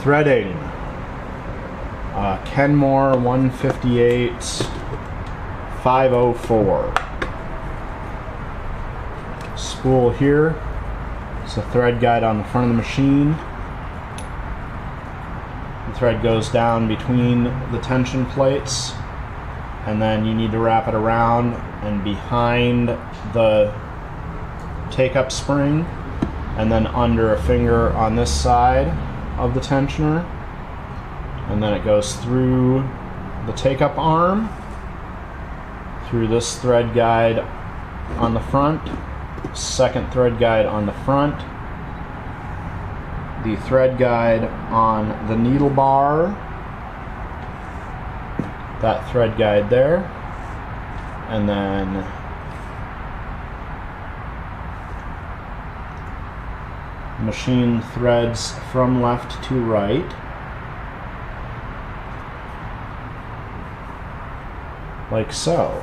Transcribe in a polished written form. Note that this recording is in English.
Threading. Kenmore 158 504. Spool here. It's a thread guide on the front of the machine. The thread goes down between the tension plates, and then you need to wrap it around and behind the take-up spring, and then under a finger on this side of the tensioner, and then it goes through the take-up arm, through this thread guide on the front, second thread guide on the front, the thread guide on the needle bar, that thread guide there, and then machine threads from left to right, like so.